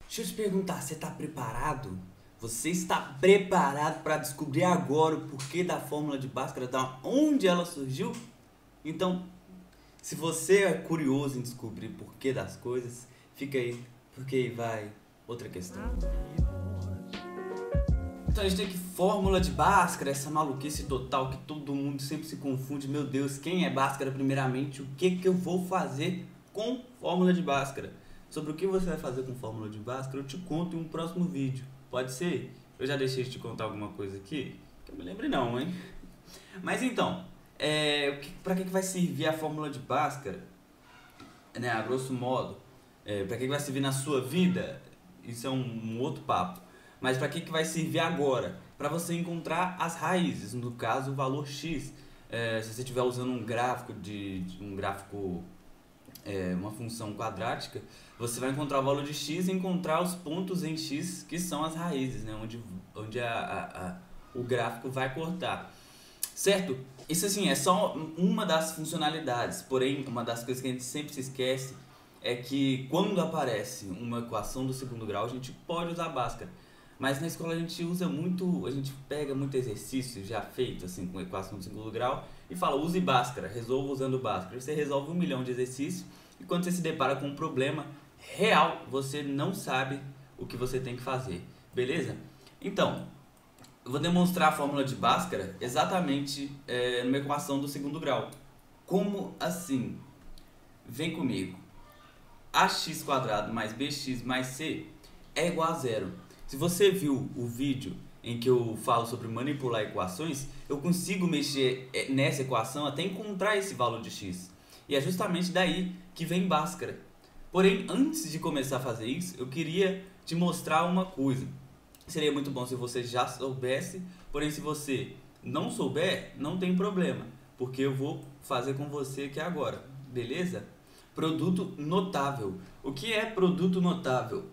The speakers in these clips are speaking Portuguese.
Deixa eu te perguntar, você está preparado? Você está preparado para descobrir agora o porquê da fórmula de Bhaskara, da onde ela surgiu? Então, se você é curioso em descobrir o porquê das coisas, fica aí, porque aí vai outra questão. Então a gente tem aqui fórmula de Bhaskara, essa maluquice total que todo mundo sempre se confunde. Meu Deus, quem é Bhaskara primeiramente? O que eu vou fazer com fórmula de Bhaskara? Sobre o que você vai fazer com fórmula de Bhaskara, eu te conto em um próximo vídeo. Pode ser? Eu já deixei de te contar alguma coisa aqui? Que eu me lembre não, hein? Mas então, para que vai servir a fórmula de Bhaskara? Né, a grosso modo, para que vai servir na sua vida? Isso é um outro papo. Mas para que vai servir agora? Para você encontrar as raízes, no caso o valor x. Se você estiver usando um gráfico uma função quadrática, você vai encontrar o valor de x e encontrar os pontos em x que são as raízes, né? onde o gráfico vai cortar. Certo? Isso assim é só uma das funcionalidades, porém uma das coisas que a gente sempre se esquece é que quando aparece uma equação do segundo grau a gente pode usar Bhaskara. Mas na escola a gente usa muito, a gente pega muito exercício já feito assim com equação do segundo grau e fala use Bhaskara, resolva usando Bhaskara. Você resolve 1 milhão de exercícios e quando você se depara com um problema real, você não sabe o que você tem que fazer, beleza? Então, eu vou demonstrar a fórmula de Bhaskara exatamente numa equação do segundo grau. Como assim? Vem comigo. Ax² mais bx mais c é igual a zero. Se você viu o vídeo em que eu falo sobre manipular equações, eu consigo mexer nessa equação até encontrar esse valor de x. E é justamente daí que vem Bhaskara. Porém, antes de começar a fazer isso, eu queria te mostrar uma coisa. Seria muito bom se você já soubesse, porém se você não souber, não tem problema, porque eu vou fazer com você aqui agora, beleza? Produto notável. O que é produto notável?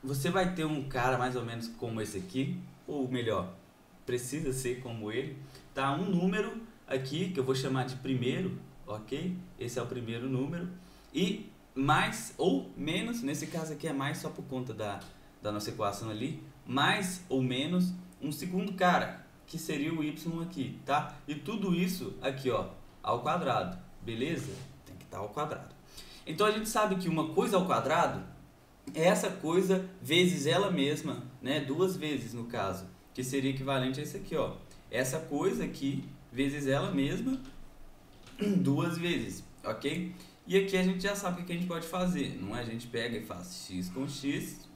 Você vai ter um cara mais ou menos como esse aqui, ou melhor, precisa ser como ele, tá? Um número aqui que eu vou chamar de primeiro, ok? Esse é o primeiro número, e mais ou menos, nesse caso aqui é mais só por conta da nossa equação ali, mais ou menos um segundo cara, que seria o y aqui, tá? E tudo isso aqui, ó, ao quadrado, beleza? Tem que estar ao quadrado. Então a gente sabe que uma coisa ao quadrado é essa coisa vezes ela mesma, né? Duas vezes no caso, que seria equivalente a isso aqui, ó. Essa coisa aqui vezes ela mesma duas vezes, ok? E aqui a gente já sabe o que a gente pode fazer, não é? A gente pega e faz x com x,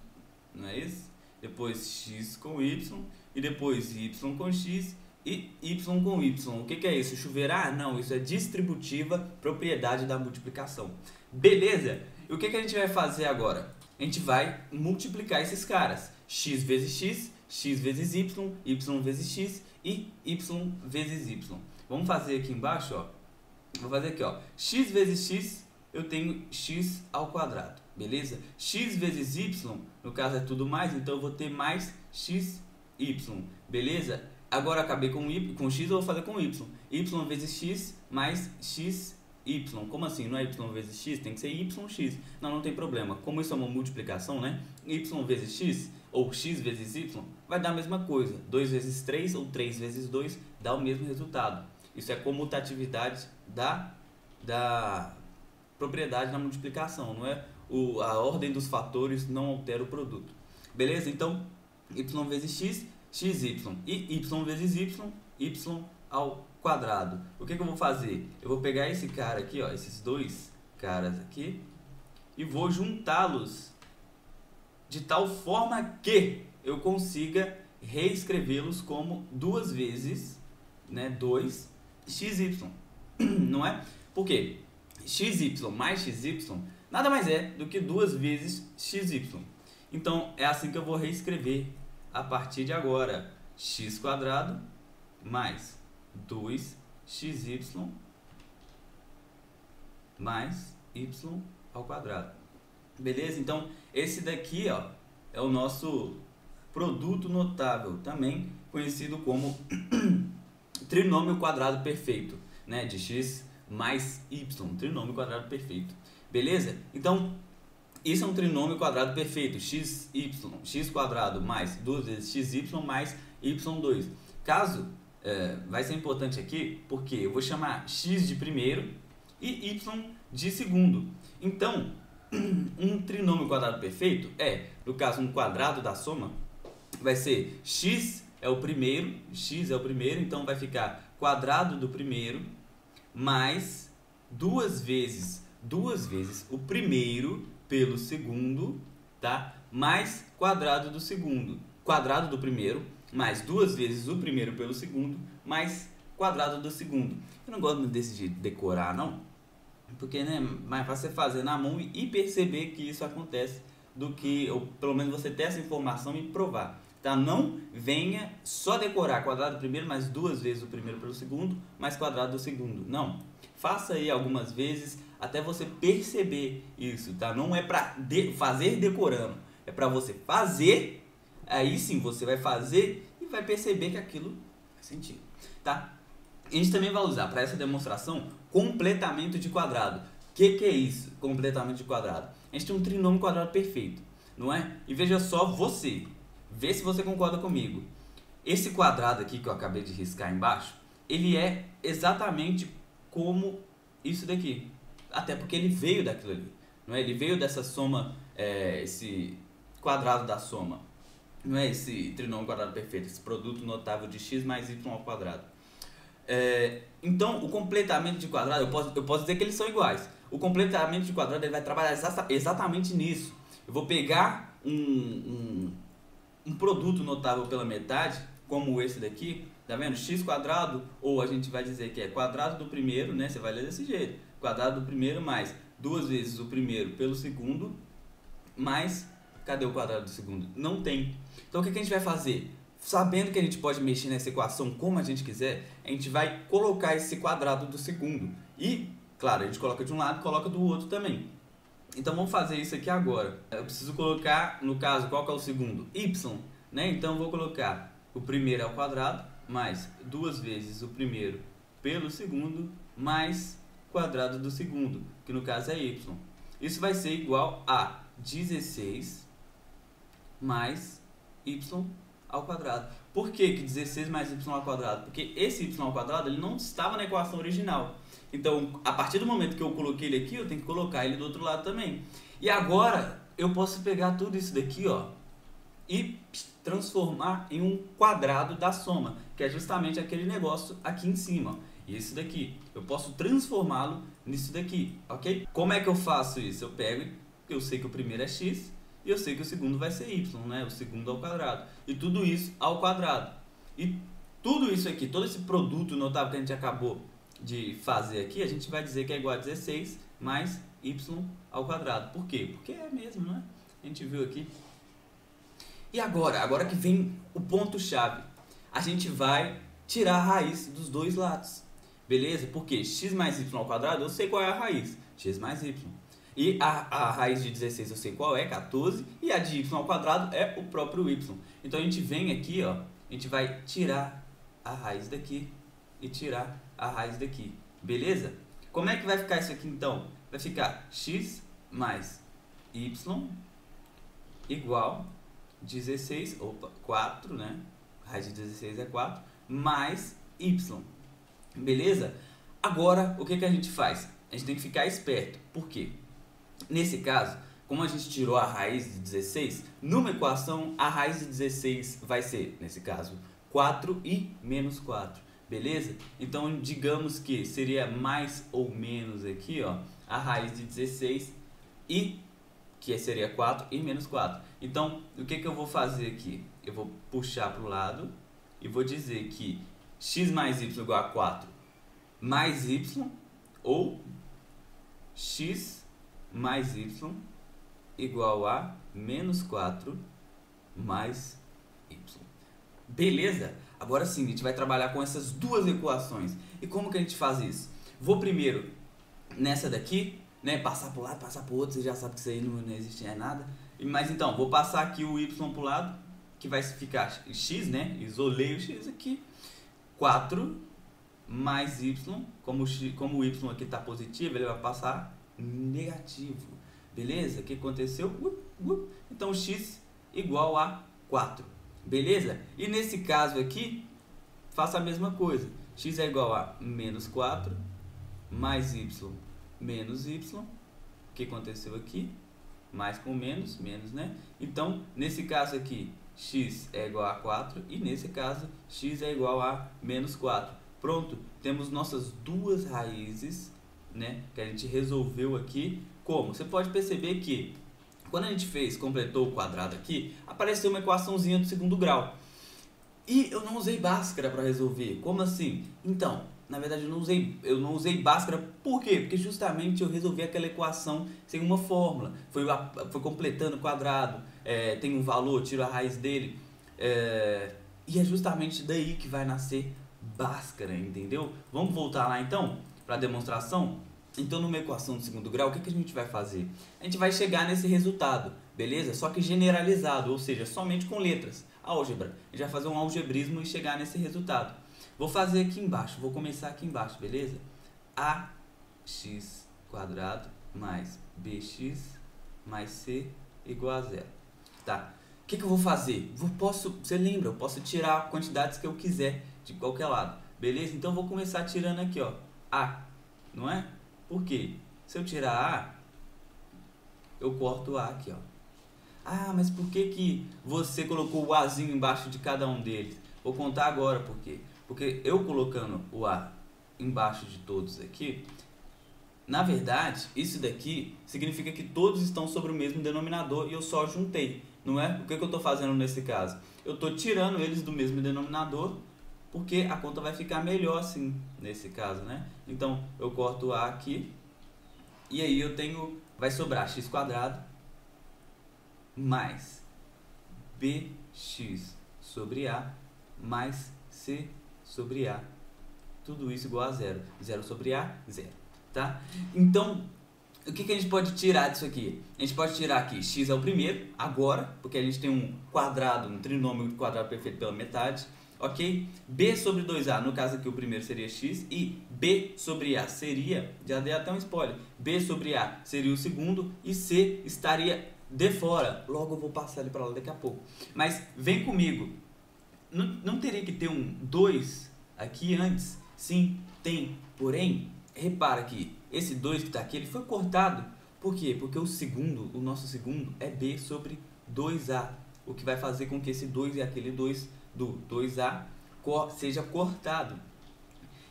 não é isso? Depois x com y, e depois y com x e y com y. O que é isso? Chuveirar? Não, isso é distributiva, propriedade da multiplicação. Beleza? E o que a gente vai fazer agora? A gente vai multiplicar esses caras. X vezes x, x vezes y, y vezes x e y vezes y. Vamos fazer aqui embaixo, ó. Vou fazer aqui, ó. X vezes x, eu tenho x ao quadrado, beleza? X vezes y, no caso é tudo mais, então eu vou ter mais x, y, beleza? Agora acabei com x, eu vou fazer com y. Y vezes x mais x, y. Como assim? Não é y vezes x? Tem que ser yx. Não tem problema. Como isso é uma multiplicação, né? Y vezes x ou x vezes y vai dar a mesma coisa. 2 vezes 3 ou 3 vezes 2 dá o mesmo resultado. Isso é comutatividade da propriedade da multiplicação, não é? A ordem dos fatores não altera o produto. Beleza? Então, y vezes x, xy. E y vezes y ao quadrado. O que eu vou fazer? Eu vou pegar esse cara aqui, ó, esses dois caras aqui, e vou juntá-los de tal forma que eu consiga reescrevê-los como duas vezes, né, 2xy, não é? Por quê? Xy mais xy nada mais é do que duas vezes xy. Então, é assim que eu vou reescrever a partir de agora. X² mais 2xy mais y ao quadrado. Beleza? Então, esse daqui, ó, é o nosso produto notável, também conhecido como trinômio quadrado perfeito, né? De x mais y, trinômio quadrado perfeito. Beleza? Então, isso é um trinômio quadrado perfeito, x quadrado mais 2 vezes xy mais y2. Caso, vai ser importante aqui, porque eu vou chamar x de primeiro e y de segundo. Então, um trinômio quadrado perfeito no caso, um quadrado da soma, vai ser x é o primeiro, então vai ficar quadrado do primeiro mais duas vezes o primeiro pelo segundo, tá? Mais quadrado do segundo, quadrado do primeiro, mais duas vezes o primeiro pelo segundo, mais quadrado do segundo. Eu não gosto desse de decorar, não, porque, né, mais fácil você fazer na mão e perceber que isso acontece do que, ou pelo menos você ter essa informação e provar. Tá? Não venha só decorar quadrado do primeiro mais duas vezes o primeiro pelo segundo, mais quadrado do segundo. Não. Faça aí algumas vezes até você perceber isso, tá? Não é para fazer decorando, é para você fazer, aí sim você vai fazer e vai perceber que aquilo faz sentido, tá? A gente também vai usar para essa demonstração completamento de quadrado. O que é isso? Completamento de quadrado. A gente tem um trinômio quadrado perfeito, não é? E veja só você, vê se você concorda comigo. Esse quadrado aqui que eu acabei de riscar embaixo, ele é exatamente como isso daqui. Até porque ele veio daquilo ali, não é? Ele veio dessa soma, esse quadrado da soma, não é? Esse trinômio quadrado perfeito, esse produto notável de x mais y ao quadrado. Então, o completamento de quadrado, eu posso dizer que eles são iguais. O completamento de quadrado ele vai trabalhar exatamente nisso. Eu vou pegar um produto notável pela metade, como esse daqui, tá vendo? X quadrado, ou a gente vai dizer que é quadrado do primeiro, né? Você vai ler desse jeito. Quadrado do primeiro mais duas vezes o primeiro pelo segundo, mais, cadê o quadrado do segundo? Não tem. Então, o que a gente vai fazer? Sabendo que a gente pode mexer nessa equação como a gente quiser, a gente vai colocar esse quadrado do segundo. E, claro, a gente coloca de um lado e coloca do outro também. Então, vamos fazer isso aqui agora. Eu preciso colocar, no caso, qual que é o segundo? Y, né? Então, eu vou colocar o primeiro ao quadrado, mais duas vezes o primeiro pelo segundo, mais quadrado do segundo, que no caso é y. Isso vai ser igual a 16 mais y ao quadrado. Por que 16 mais y ao quadrado? Porque esse y ao quadrado ele não estava na equação original. Então, a partir do momento que eu coloquei ele aqui, eu tenho que colocar ele do outro lado também. E agora, eu posso pegar tudo isso daqui, ó, e transformar em um quadrado da soma, que é justamente aquele negócio aqui em cima, ó. E esse daqui, eu posso transformá-lo nisso daqui, ok? Como é que eu faço isso? Eu pego, eu sei que o primeiro é x, e eu sei que o segundo vai ser y, né? O segundo ao quadrado. E tudo isso ao quadrado. E tudo isso aqui, todo esse produto notável que a gente acabou de fazer aqui, a gente vai dizer que é igual a 16 mais y ao quadrado. Por quê? Porque é mesmo, né? A gente viu aqui. E agora que vem o ponto-chave. A gente vai tirar a raiz dos dois lados. Beleza? Porque x mais y ao quadrado, eu sei qual é a raiz. X mais y. E a raiz de 16 eu sei qual é, 14. E a de y ao quadrado é o próprio y. Então a gente vem aqui, ó. A gente vai tirar a raiz daqui e tirar a raiz daqui. Beleza? Como é que vai ficar isso aqui então? Vai ficar x mais y igual 16, 4, né? A raiz de 16 é 4, mais y. Beleza? Agora, o que a gente faz? A gente tem que ficar esperto. Por quê? Nesse caso, como a gente tirou a raiz de 16, numa equação, a raiz de 16 vai ser, nesse caso, 4 e menos 4. Beleza? Então, digamos que seria mais ou menos aqui, ó, a raiz de 16 e que seria 4 e menos 4. Então, o que eu vou fazer aqui? Eu vou puxar para o lado e vou dizer que x mais y igual a 4 mais y, ou x mais y igual a menos 4 mais y. Beleza? Agora sim, a gente vai trabalhar com essas duas equações. E como que a gente faz isso? Vou primeiro nessa daqui, né, passar para um lado, passar para o outro, você já sabe que isso aí não existe nada. Mas então, vou passar aqui o y para o lado, que vai ficar x, né, isolei o x aqui, 4 mais y, como o y aqui está positivo, ele vai passar negativo. beleza? O que aconteceu? Então x igual a 4, beleza? E nesse caso aqui, faça a mesma coisa. X é igual a menos 4 mais y menos y. O que aconteceu aqui? Mais com menos, menos, né? Então, nesse caso aqui, x é igual a 4 e nesse caso, x é igual a menos 4. Pronto, temos nossas duas raízes, né? Que a gente resolveu aqui. Como? Você pode perceber que quando a gente completou o quadrado aqui, apareceu uma equaçãozinha do segundo grau. E eu não usei Bhaskara para resolver. Como assim? Então, na verdade eu não usei Bhaskara. Por quê? Porque justamente eu resolvi aquela equação sem uma fórmula. Foi completando o quadrado, tem um valor, tiro a raiz dele. E é justamente daí que vai nascer Bhaskara, entendeu? Vamos voltar lá então para a demonstração? Então, numa equação de segundo grau, o que a gente vai fazer? A gente vai chegar nesse resultado, beleza? Só que generalizado, ou seja, somente com letras. Álgebra. A gente vai fazer um algebrismo e chegar nesse resultado. Vou fazer aqui embaixo, vou começar aqui embaixo, beleza? ax quadrado mais bx mais c igual a zero. Tá? O que eu vou fazer? Você lembra, eu posso tirar quantidades que eu quiser de qualquer lado, beleza? Então, eu vou começar tirando aqui, ó, a, não é? Por quê? Se eu tirar a, eu corto o a aqui, ó. Ah, mas por que você colocou o azinho embaixo de cada um deles? Vou contar agora por quê. Porque eu colocando o a embaixo de todos aqui, na verdade, isso daqui significa que todos estão sobre o mesmo denominador e eu só juntei, não é? O que eu estou fazendo nesse caso? Eu estou tirando eles do mesmo denominador, porque a conta vai ficar melhor assim, nesse caso, né? Então, eu corto o a aqui, e aí vai sobrar x quadrado mais bx sobre a mais c sobre a. Tudo isso igual a zero. Zero sobre a, zero. Tá? Então, o que a gente pode tirar disso aqui? A gente pode tirar aqui x é o primeiro, agora, porque a gente tem um quadrado, um trinômio quadrado perfeito pela metade. Ok? B sobre 2A, no caso aqui o primeiro seria x, e B sobre A seria, já dei até um spoiler, B sobre A seria o segundo e C estaria de fora. Logo eu vou passar ele para lá daqui a pouco. Mas vem comigo, não teria que ter um 2 aqui antes? Sim, tem, porém, repara que esse 2 que está aqui, ele foi cortado. Por quê? Porque o nosso segundo é B sobre 2A, o que vai fazer com que esse 2 e aquele 2 do 2A seja cortado.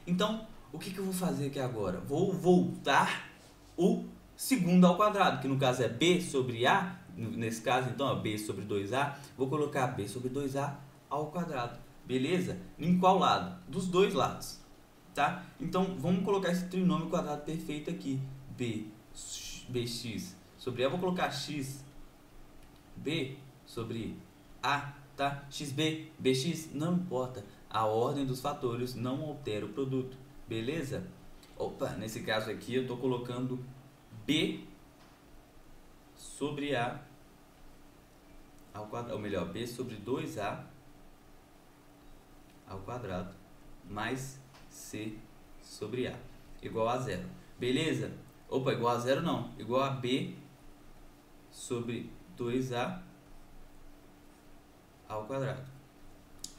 Então, o que eu vou fazer aqui agora? Vou voltar o segundo ao quadrado, que no caso é B sobre A, nesse caso então é B sobre 2A, vou colocar B sobre 2A ao quadrado, beleza? Em qual lado? Dos dois lados, tá? Então, vamos colocar esse trinômio quadrado perfeito aqui, bx sobre A, vou colocar x, B sobre A, tá? xb, bx, não importa, a ordem dos fatores não altera o produto, beleza? Opa, nesse caso aqui eu estou colocando B sobre A ao quadrado, ou melhor, B sobre 2A ao quadrado mais C sobre A igual a zero, beleza? Opa, igual a zero não, igual a B sobre 2A ao quadrado.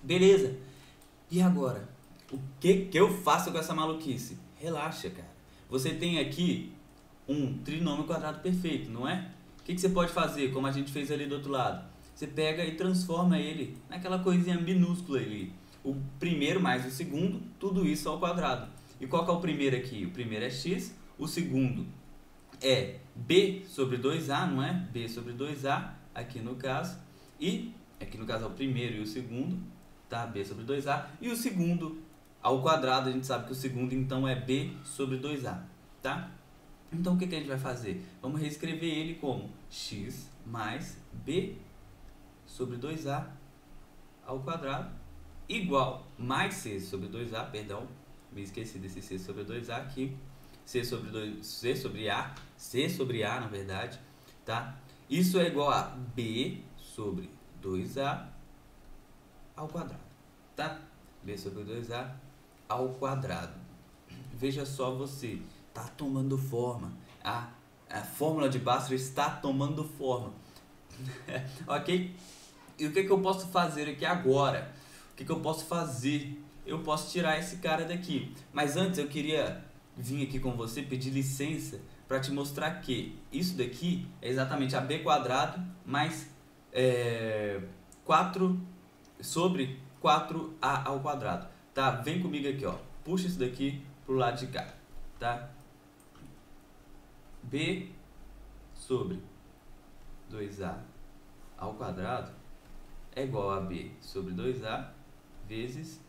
Beleza. E agora? O que eu faço com essa maluquice? Relaxa, cara. Você tem aqui um trinômio quadrado perfeito, não é? O que você pode fazer, como a gente fez ali do outro lado? Você pega e transforma ele naquela coisinha minúscula ali. O primeiro mais o segundo, tudo isso ao quadrado. E qual que é o primeiro aqui? O primeiro é x, o segundo é b sobre 2a, não é? B sobre 2a, aqui no caso. E aqui no caso é o primeiro e o segundo, tá? B sobre 2a. E o segundo ao quadrado, a gente sabe que o segundo então é b sobre 2a, tá? Então o que a gente vai fazer? Vamos reescrever ele como x mais b sobre 2a ao quadrado igual mais c sobre 2a, perdão, me esqueci desse c sobre 2a aqui, c sobre a, na verdade, tá? Isso é igual a b sobre 2a ao quadrado, tá? B sobre 2a ao quadrado. Veja só você, tá tomando forma. A A fórmula de Bhaskara está tomando forma. Ok? E o que eu posso fazer aqui agora? O que eu posso fazer? Eu posso tirar esse cara daqui. Mas antes eu queria vir aqui com você, pedir licença para te mostrar que isso daqui é exatamente AB quadrado mais 4 sobre 4A ao quadrado. Tá? Vem comigo aqui, ó. Puxa isso daqui pro lado de cá. Tá? B sobre 2A ao quadrado é igual a B sobre 2A vezes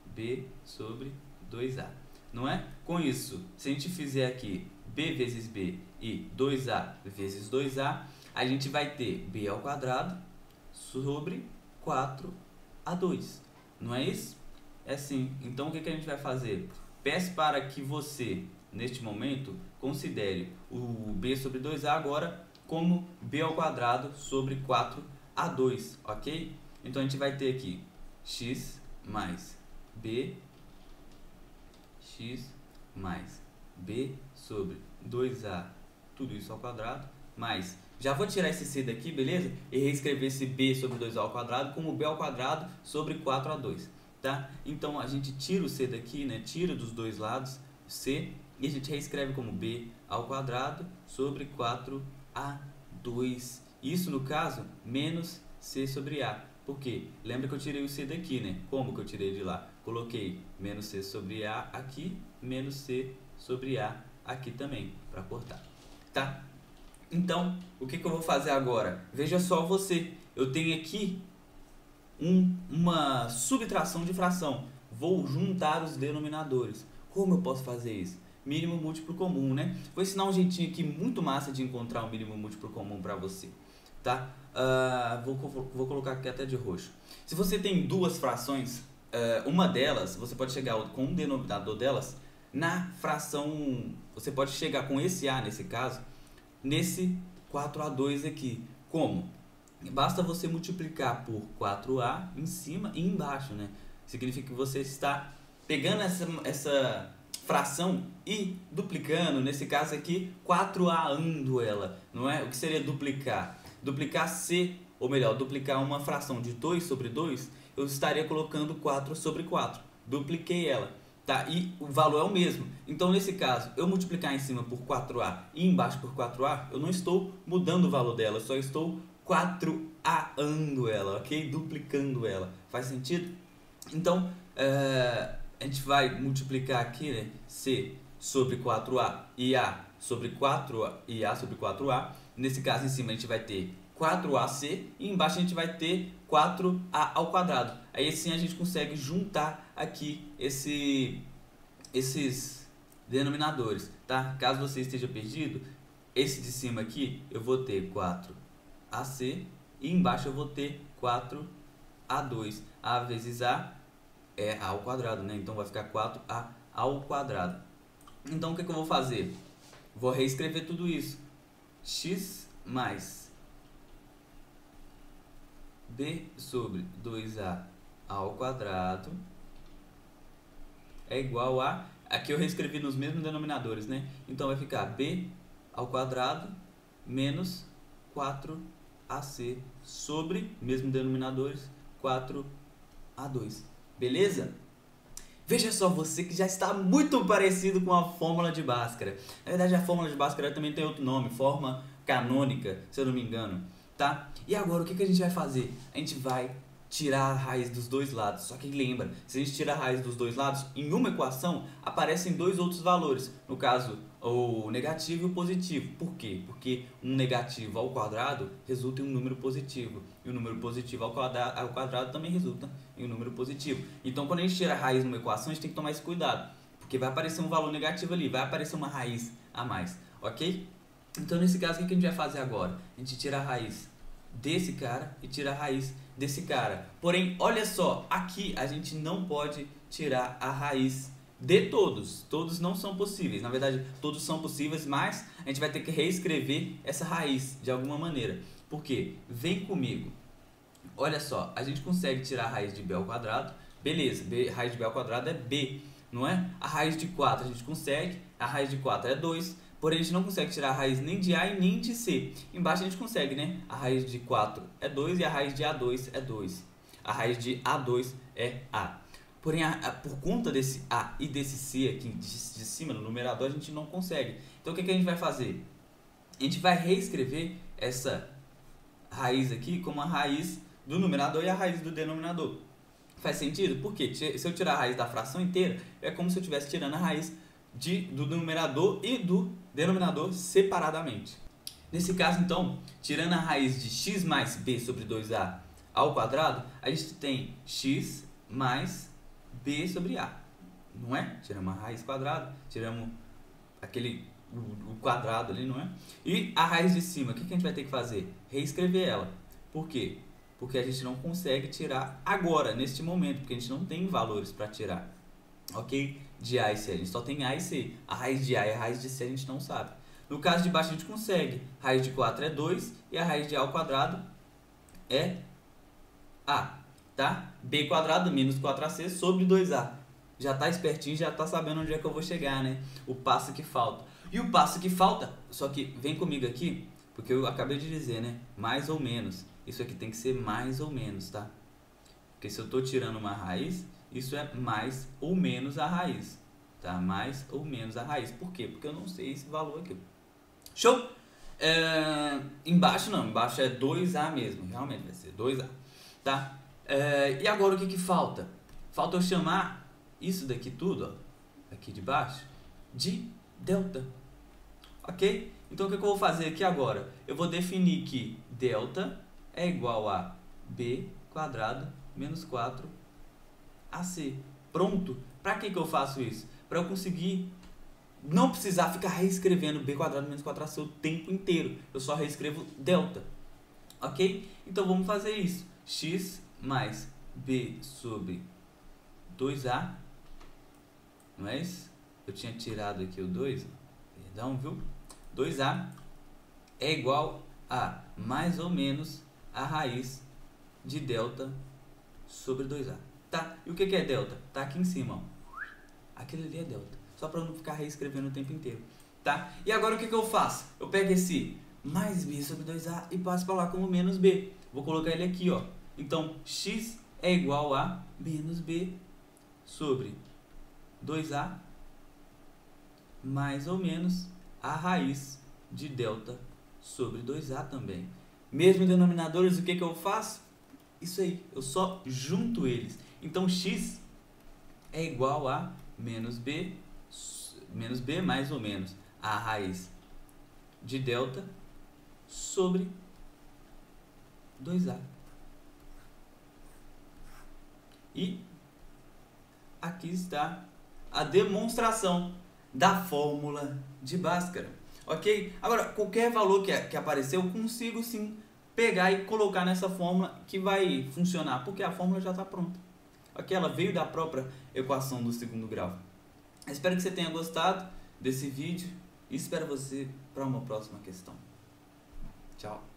B sobre 2A. Não é? Com isso, se a gente fizer aqui B vezes B e 2A vezes 2A, a gente vai ter B ao quadrado sobre 4A2. Não é isso? É assim. Então, o que a gente vai fazer? Peço para que você, neste momento, considere o B sobre 2A agora como B ao quadrado sobre 4A2, ok? Então, a gente vai ter aqui x mais B, x mais B sobre 2A, tudo isso ao quadrado, mais, já vou tirar esse C daqui, beleza? E reescrever esse B sobre 2A ao quadrado como B ao quadrado sobre 4A2, tá? Então, a gente tira o C daqui, né? Tira dos dois lados C e a gente reescreve como B ao quadrado sobre 4A2. Isso, no caso, menos C sobre A. Por quê? Lembra que eu tirei o C daqui, né? Como que eu tirei de lá? Coloquei menos C sobre A aqui, menos C sobre A aqui também, para cortar, tá? Então, o que eu vou fazer agora? Veja só você, eu tenho aqui uma subtração de fração. Vou juntar os denominadores. Como eu posso fazer isso? Mínimo múltiplo comum, né? Vou ensinar um jeitinho aqui muito massa de encontrar o mínimo múltiplo comum para você, tá? Vou colocar aqui até de roxo. Se você tem duas frações, uma delas, você pode chegar com um denominador delas na fração, você pode chegar com esse A nesse caso, nesse 4A2 aqui. Como? Basta você multiplicar por 4A em cima e embaixo, né? Significa que você está pegando essa fração e duplicando, nesse caso aqui, 4A-ando ela, não é? O que seria duplicar? Duplicar C, ou melhor, duplicar uma fração de 2 sobre 2, eu estaria colocando 4 sobre 4. Dupliquei ela, tá? E o valor é o mesmo. Então, nesse caso, eu multiplicar em cima por 4A e embaixo por 4A, eu não estou mudando o valor dela, eu só estou 4A-ando ela, ok? Duplicando ela. Faz sentido? Então, a gente vai multiplicar aqui, né? C sobre 4A e A sobre 4A e A sobre 4A. Nesse caso, em cima a gente vai ter 4AC e embaixo a gente vai ter 4A ao quadrado. Aí assim a gente consegue juntar aqui esses denominadores, tá? Caso você esteja perdido, esse de cima aqui eu vou ter 4AC e embaixo eu vou ter 4A2. A vezes A é A ao quadrado, né? Então vai ficar 4A ao quadrado. Então o que eu vou fazer? Vou reescrever tudo isso. X mais B sobre 2A ao quadrado é igual a... Aqui eu reescrevi nos mesmos denominadores, né? Então vai ficar B ao quadrado menos 4AC sobre, mesmo denominadores, 4A2. Beleza? Veja só, você que já está muito parecido com a fórmula de Bhaskara. Na verdade, a fórmula de Bhaskara também tem outro nome, forma canônica, se eu não me engano, tá? E agora, o que a gente vai fazer? A gente vai tirar a raiz dos dois lados. Só que lembra, se a gente tirar a raiz dos dois lados, em uma equação aparecem dois outros valores. No caso, o negativo e o positivo. Por quê? Porque um negativo ao quadrado resulta em um número positivo. E o número positivo ao quadrado também resulta em um número positivo. Então, quando a gente tira a raiz numa equação, a gente tem que tomar esse cuidado. Porque vai aparecer um valor negativo ali, vai aparecer uma raiz a mais, ok? Então, nesse caso, o que a gente vai fazer agora? A gente tira a raiz desse cara e tira a raiz desse cara. Porém, olha só, aqui a gente não pode tirar a raiz de todos. Todos não são possíveis. Na verdade, todos são possíveis, mas a gente vai ter que reescrever essa raiz de alguma maneira. Por quê? Vem comigo. Olha só, a gente consegue tirar a raiz de b ao quadrado. Beleza, raiz de b ao quadrado é b, não é? A raiz de 4 a gente consegue. A raiz de 4 é 2. Porém, a gente não consegue tirar a raiz nem de A e nem de C. Embaixo a gente consegue, né? A raiz de 4 é 2 e a raiz de A2 é 2. A raiz de A2 é A. Porém, por conta desse A e desse C aqui de cima, no numerador, a gente não consegue. Então, o que a gente vai fazer? A gente vai reescrever essa raiz aqui como a raiz do numerador e a raiz do denominador. Faz sentido? Porque se eu tirar a raiz da fração inteira, é como se eu estivesse tirando a raiz do numerador e do denominador separadamente. Nesse caso, então, tirando a raiz de x mais b sobre 2a ao quadrado, a gente tem x mais b sobre a. Não é? Tiramos a raiz quadrada, tiramos o quadrado ali, não é? E a raiz de cima, o que a gente vai ter que fazer? Reescrever ela. Por quê? Porque a gente não consegue tirar agora, neste momento, porque a gente não tem valores para tirar. Ok? De A e C, a gente só tem A e C. A raiz de A e a raiz de C a gente não sabe. No caso de baixo a gente consegue. A raiz de 4 é 2 e a raiz de A ao quadrado é A. Tá? B quadrado menos 4AC sobre 2A. Já tá espertinho, já tá sabendo onde é que eu vou chegar, né? O passo que falta. E o passo que falta, só que vem comigo aqui, porque eu acabei de dizer, né? Mais ou menos. Isso aqui tem que ser mais ou menos, tá? Porque se eu tô tirando uma raiz, isso é mais ou menos a raiz, tá? Mais ou menos a raiz. Por quê? Porque eu não sei esse valor aqui. Show? Embaixo não, embaixo é 2A mesmo, realmente vai ser 2A, tá? E agora o que que falta? Falta eu chamar isso daqui tudo, ó, aqui de baixo, de delta, ok? Então o que eu vou fazer aqui agora? Eu vou definir que delta é igual a b quadrado menos 4ac. Pronto. Para que eu faço isso? Para eu conseguir não precisar ficar reescrevendo b quadrado menos 4ac o tempo inteiro. Eu só reescrevo delta. Ok? Então vamos fazer isso. X mais b sobre 2a. Não é isso? Eu tinha tirado aqui o 2. Perdão, viu? 2a é igual a mais ou menos a raiz de delta sobre 2a. Tá? E o que é delta? Tá aqui em cima, ó. Aquele ali é delta. Só para eu não ficar reescrevendo o tempo inteiro. Tá? E agora o que eu faço? Eu pego esse mais b sobre 2a e passo para lá como menos b. Vou colocar ele aqui, ó. Então, x é igual a menos b sobre 2a mais ou menos a raiz de delta sobre 2a também. Mesmo em denominadores, o que eu faço? Isso aí, eu só junto eles. Então, x é igual a menos b mais ou menos a raiz de delta sobre 2a. E aqui está a demonstração da fórmula de Bhaskara. Ok? Agora, qualquer valor que aparecer, eu consigo sim pegar e colocar nessa fórmula que vai funcionar, porque a fórmula já está pronta. Ok? Ela veio da própria equação do segundo grau. Espero que você tenha gostado desse vídeo e espero você para uma próxima questão. Tchau!